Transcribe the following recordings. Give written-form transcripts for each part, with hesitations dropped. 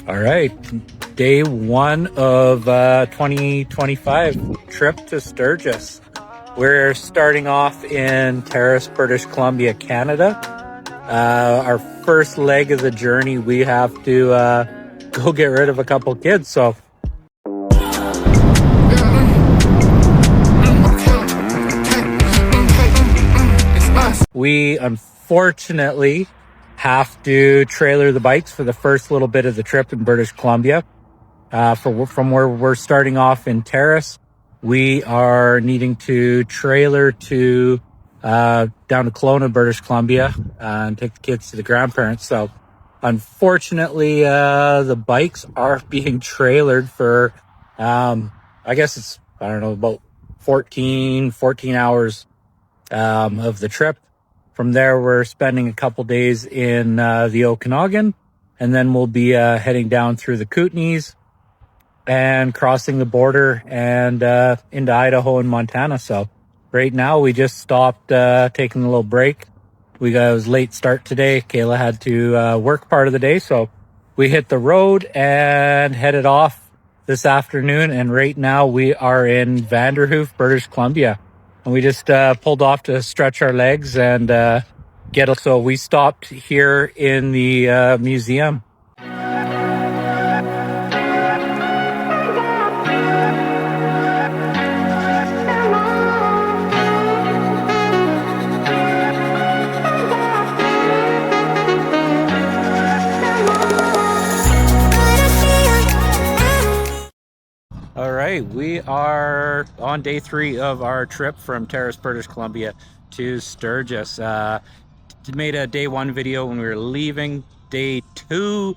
All right, day one of 2025 trip to Sturgis. We're starting off in Terrace, British Columbia, Canada. Our first leg of the journey, we have to go get rid of a couple kids. So we unfortunately have to trailer the bikes for the first little bit of the trip in British Columbia. From where we're starting off in Terrace, we are needing to trailer to down to Kelowna, British Columbia, and take the kids to the grandparents. So unfortunately, the bikes are being trailered for, I guess it's, I don't know, about 14 hours of the trip. From there, we're spending a couple days in the Okanagan, and then we'll be heading down through the Kootenays and crossing the border and into Idaho and Montana. So right now we just stopped taking a little break. It was late start today. Kayla had to work part of the day, so we hit the road and headed off this afternoon. And right now we are in Vanderhoof, British Columbia. And we just pulled off to stretch our legs and so we stopped here in the museum. All right, we are on day 3 of our trip from Terrace, British Columbia to Sturgis. Made a day 1 video when we were leaving. Day 2,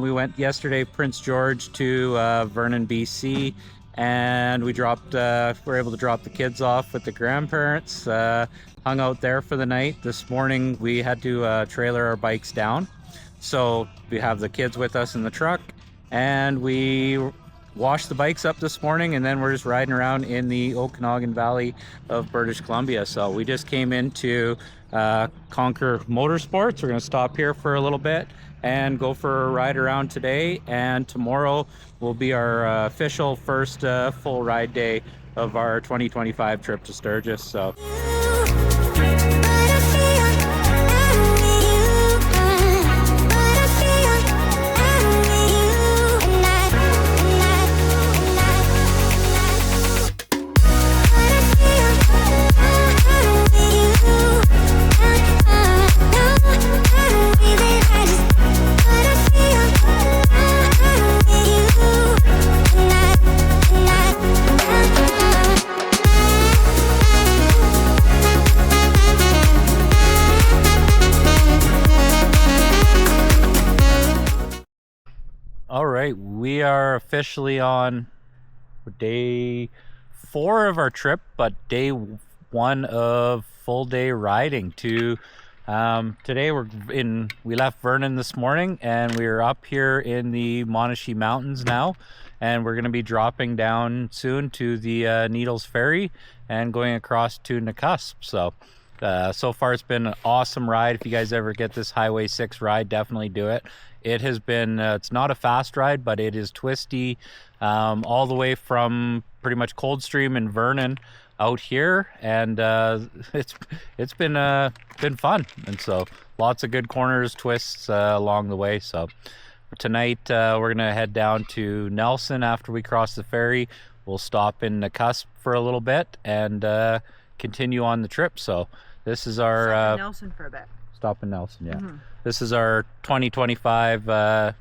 we went yesterday Prince George to Vernon, BC, and we were able to drop the kids off with the grandparents. Hung out there for the night. This morning we had to trailer our bikes down, so we have the kids with us in the truck, and we washed the bikes up this morning, and then we're just riding around in the Okanagan Valley of British Columbia. So we just came into Conquer Motorsports. We're going to stop here for a little bit and go for a ride around today, and tomorrow will be our official first full ride day of our 2025 trip to Sturgis. So all right, we are officially on day 4 of our trip, but day 1 of full day riding to today we left Vernon this morning, and we're up here in the Monashee Mountains now, and we're going to be dropping down soon to the Needles Ferry and going across to Nakusp. So far it's been an awesome ride. If you guys ever get this Highway 6 ride, definitely do it. It has been, it's not a fast ride, but it is twisty all the way from pretty much Coldstream and Vernon out here, and it's been fun. And so lots of good corners, twists along the way. So tonight we're gonna head down to Nelson after we cross the ferry. We'll stop in Nakusp for a little bit and continue on the trip. So this is our stop in Nelson for a bit. Stop in Nelson, yeah. This is our 2025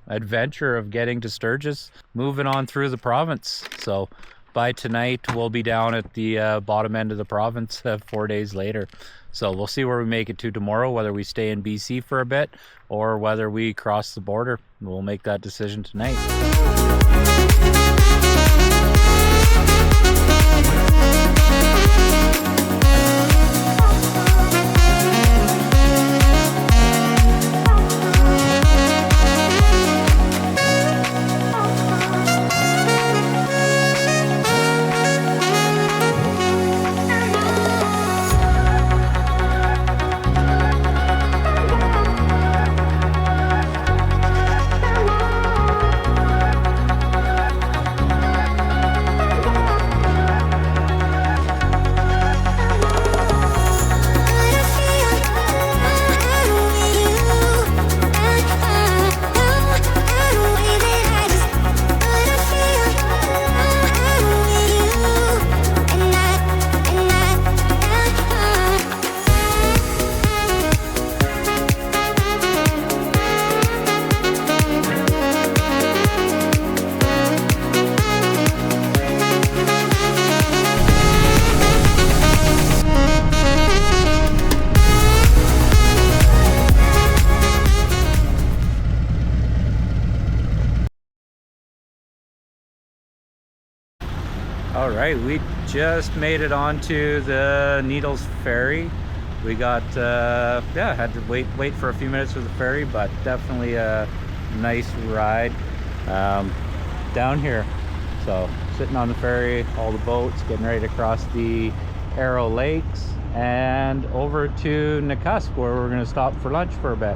adventure of getting to Sturgis, moving on through the province. So by tonight, we'll be down at the bottom end of the province 4 days later. So we'll see where we make it to tomorrow, whether we stay in BC for a bit or whether we cross the border. We'll make that decision tonight. All right, we just made it onto the Needles Ferry. We got, yeah, had to wait for a few minutes for the ferry, but definitely a nice ride down here. So sitting on the ferry, all the boats, getting ready to cross the Arrow Lakes and over to Nakusp, where we're gonna stop for lunch for a bit.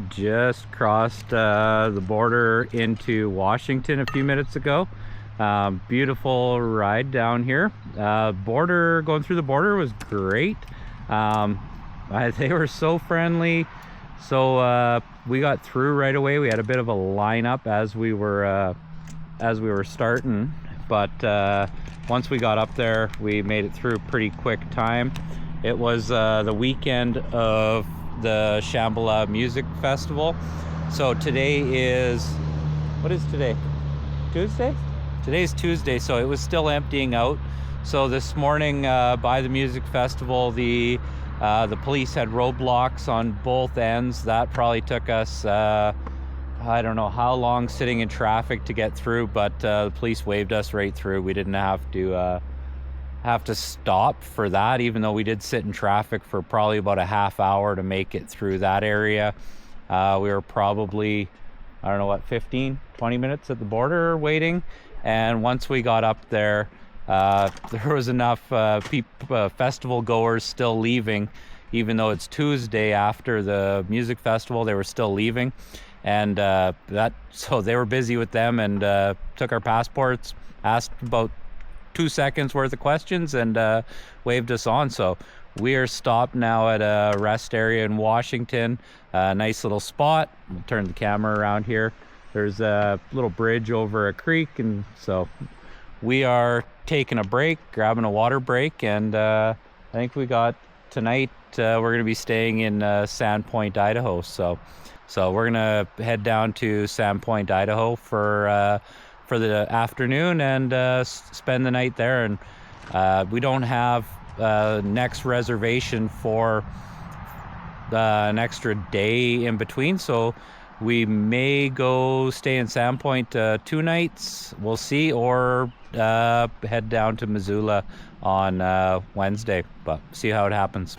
Just crossed the border into Washington a few minutes ago. Beautiful ride down here. Going through the border was great. They were so friendly. So we got through right away. We had a bit of a lineup as we were starting, but once we got up there, we made it through pretty quick time. It was the weekend of the Shambhala Music Festival. So today is, what is today? Tuesday? Today's Tuesday, so it was still emptying out. So this morning by the music festival, the police had roadblocks on both ends. That probably took us I don't know how long sitting in traffic to get through, but the police waved us right through. We didn't have to stop for that, even though we did sit in traffic for probably about a half hour to make it through that area. We were probably, I don't know what, 15, 20 minutes at the border waiting. And once we got up there, there was enough festival goers still leaving, even though it's Tuesday after the music festival. They were still leaving, and so they were busy with them, and took our passports, asked about 2 seconds worth of questions, and waved us on. So we are stopped now at a rest area in Washington. Nice little spot. We'll turn the camera around here. There's a little bridge over a creek, and so we are taking a break, grabbing a water break, and I think we got tonight, we're going to be staying in Sandpoint, Idaho. So we're going to head down to Sandpoint, Idaho for the afternoon and spend the night there. And we don't have next reservation for an extra day in between, so we may go stay in Sandpoint 2 nights, we'll see, or head down to Missoula on Wednesday, but see how it happens.